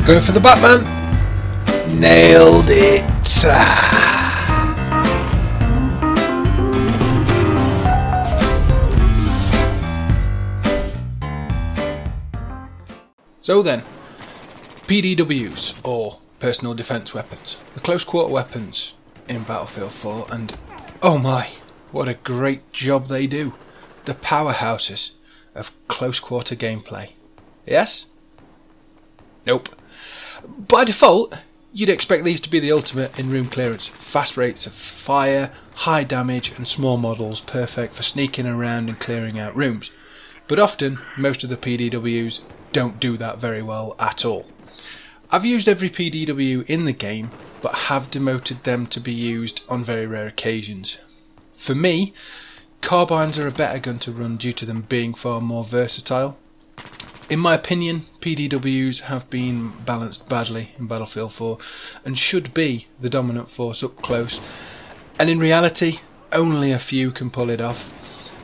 Going for the Batman. Nailed it. So then, PDWs, or personal defence weapons, the close quarter weapons in Battlefield 4, and oh my, what a great job they do. The powerhouses of close quarter gameplay. Yes? Nope. By default, you'd expect these to be the ultimate in room clearance. Fast rates of fire, high damage and small models, perfect for sneaking around and clearing out rooms. But often, most of the PDWs don't do that very well at all. I've used every PDW in the game, but have demoted them to be used on very rare occasions. For me, carbines are a better gun to run due to them being far more versatile. In my opinion, PDWs have been balanced badly in Battlefield 4 and should be the dominant force up close, and in reality only a few can pull it off.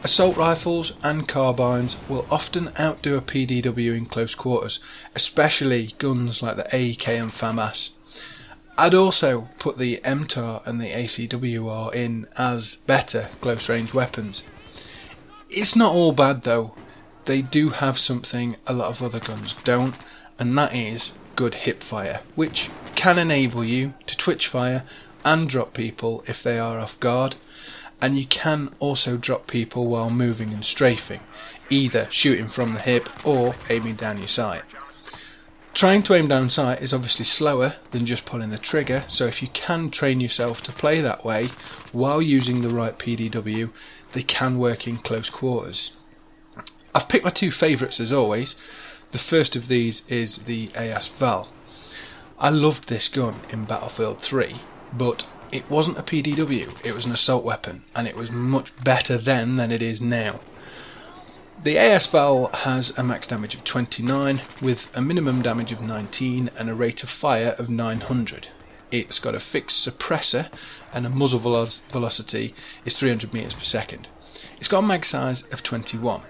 Assault rifles and carbines will often outdo a PDW in close quarters, especially guns like the AEK and FAMAS. I'd also put the MTAR and the ACWR in as better close range weapons. It's not all bad though. They do have something a lot of other guns don't, and that is good hip fire, which can enable you to twitch fire and drop people if they are off guard, and you can also drop people while moving and strafing, either shooting from the hip or aiming down your sight. Trying to aim down sight is obviously slower than just pulling the trigger, so if you can train yourself to play that way while using the right PDW, they can work in close quarters. I've picked my two favourites as always. The first of these is the AS Val. I loved this gun in Battlefield 3, but it wasn't a PDW, it was an assault weapon, and it was much better then than it is now. The AS Val has a max damage of 29 with a minimum damage of 19 and a rate of fire of 900. It's got a fixed suppressor and a muzzle velocity is 300 meters per second. It's got a mag size of 21.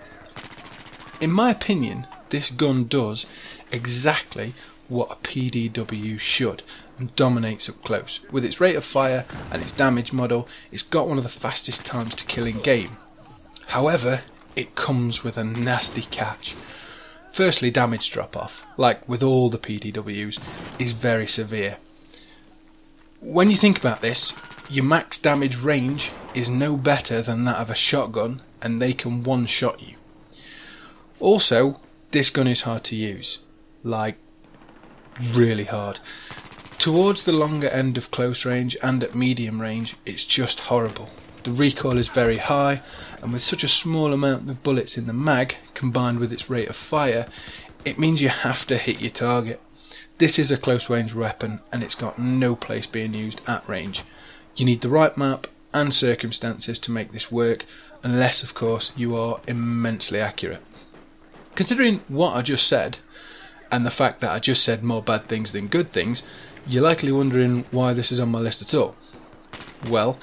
In my opinion, this gun does exactly what a PDW should and dominates up close. With its rate of fire and its damage model, it's got one of the fastest times to kill in game. However, it comes with a nasty catch. Firstly, damage drop off, like with all the PDWs, is very severe. When you think about this, your max damage range is no better than that of a shotgun, and they can one-shot you. Also, this gun is hard to use, like really hard. Towards the longer end of close range and at medium range, it's just horrible. The recoil is very high, and with such a small amount of bullets in the mag, combined with its rate of fire, it means you have to hit your target. This is a close range weapon, and it's got no place being used at range. You need the right map and circumstances to make this work, unless of course you are immensely accurate. Considering what I just said, and the fact that I just said more bad things than good things, you're likely wondering why this is on my list at all. Well,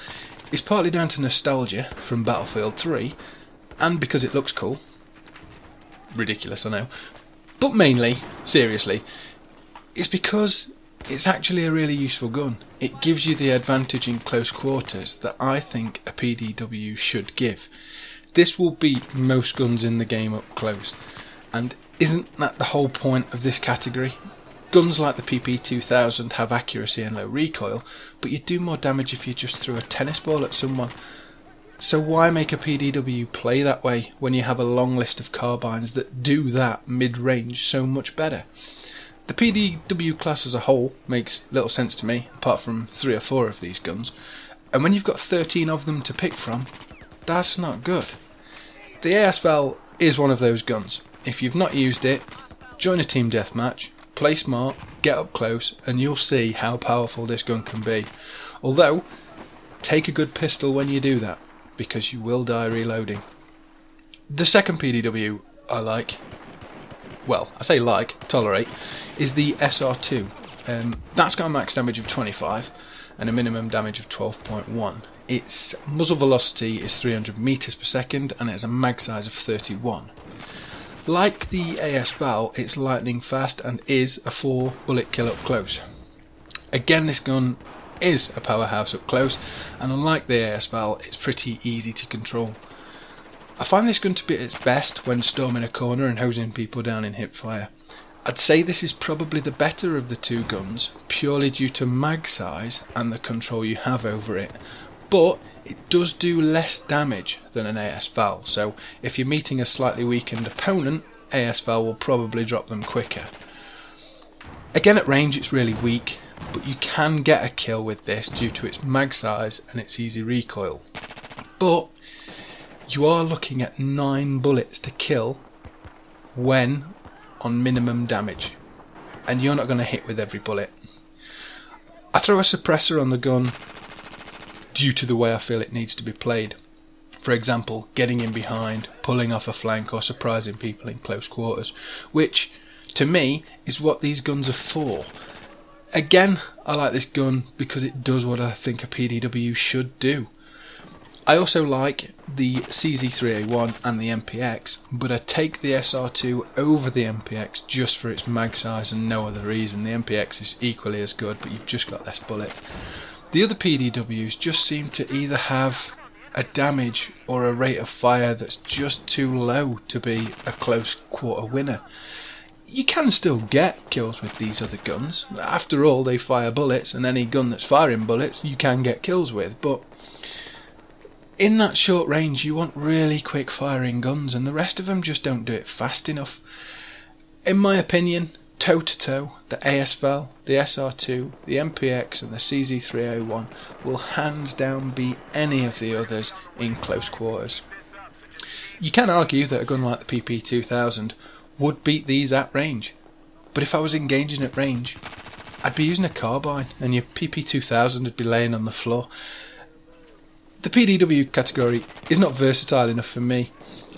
it's partly down to nostalgia from Battlefield 3, and because it looks cool. Ridiculous, I know. But mainly, seriously, it's because it's actually a really useful gun. It gives you the advantage in close quarters that I think a PDW should give. This will beat most guns in the game up close. And isn't that the whole point of this category? Guns like the PP2000 have accuracy and low recoil, but you do more damage if you just threw a tennis ball at someone. So why make a PDW play that way when you have a long list of carbines that do that mid-range so much better? The PDW class as a whole makes little sense to me, apart from 3 or 4 of these guns, and when you've got 13 of them to pick from, that's not good. The AS Val is one of those guns. If you've not used it, join a team deathmatch, play smart, get up close, and you'll see how powerful this gun can be. Although, take a good pistol when you do that, because you will die reloading. The second PDW I like, well, I say like, tolerate, is the SR2. That's got a max damage of 25 and a minimum damage of 12.1. Its muzzle velocity is 300 meters per second and it has a mag size of 31. Like the AS Val, it's lightning fast and is a 4 bullet kill up close. Again, this gun is a powerhouse up close, and unlike the AS Val, it's pretty easy to control. I find this gun to be at its best when storming a corner and hosing people down in hipfire. I'd say this is probably the better of the two guns, purely due to mag size and the control you have over it, but it does do less damage than an AS Val, so if you're meeting a slightly weakened opponent, AS Val will probably drop them quicker. Again, at range it's really weak, but you can get a kill with this due to its mag size and its easy recoil. But you are looking at 9 bullets to kill when on minimum damage, and you're not going to hit with every bullet. I throw a suppressor on the gun due to the way I feel it needs to be played. For example, getting in behind, pulling off a flank, or surprising people in close quarters, which to me is what these guns are for. Again, I like this gun because it does what I think a PDW should do. I also like the CZ3A1 and the MPX, but I take the SR2 over the MPX just for its mag size and no other reason. The MPX is equally as good, but you've just got less bullets. The other PDWs just seem to either have a damage or a rate of fire that's just too low to be a close quarter winner. You can still get kills with these other guns. After all, they fire bullets, and any gun that's firing bullets you can get kills with, but in that short range you want really quick firing guns, and the rest of them just don't do it fast enough. In my opinion, toe to toe, the AS Val, the SR2, the MPX and the CZ3A1 will hands down beat any of the others in close quarters. You can argue that a gun like the PP2000 would beat these at range, but if I was engaging at range I'd be using a carbine and your PP2000 would be laying on the floor. The PDW category is not versatile enough for me.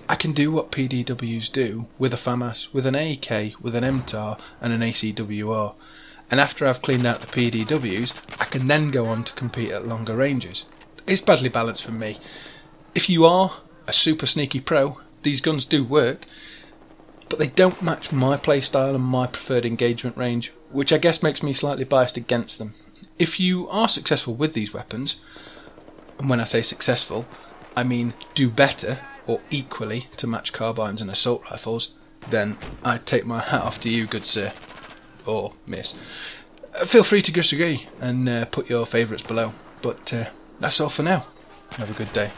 I can do what PDWs do with a FAMAS, with an AK, with an MTAR and an ACWR, and after I've cleaned out the PDWs I can then go on to compete at longer ranges. It's badly balanced for me. If you are a super sneaky pro, these guns do work, but they don't match my playstyle and my preferred engagement range, which I guess makes me slightly biased against them. If you are successful with these weapons, and when I say successful, I mean do better or equally to match carbines and assault rifles, then I take my hat off to you, good sir, or miss. Feel free to disagree and put your favourites below, but that's all for now. Have a good day.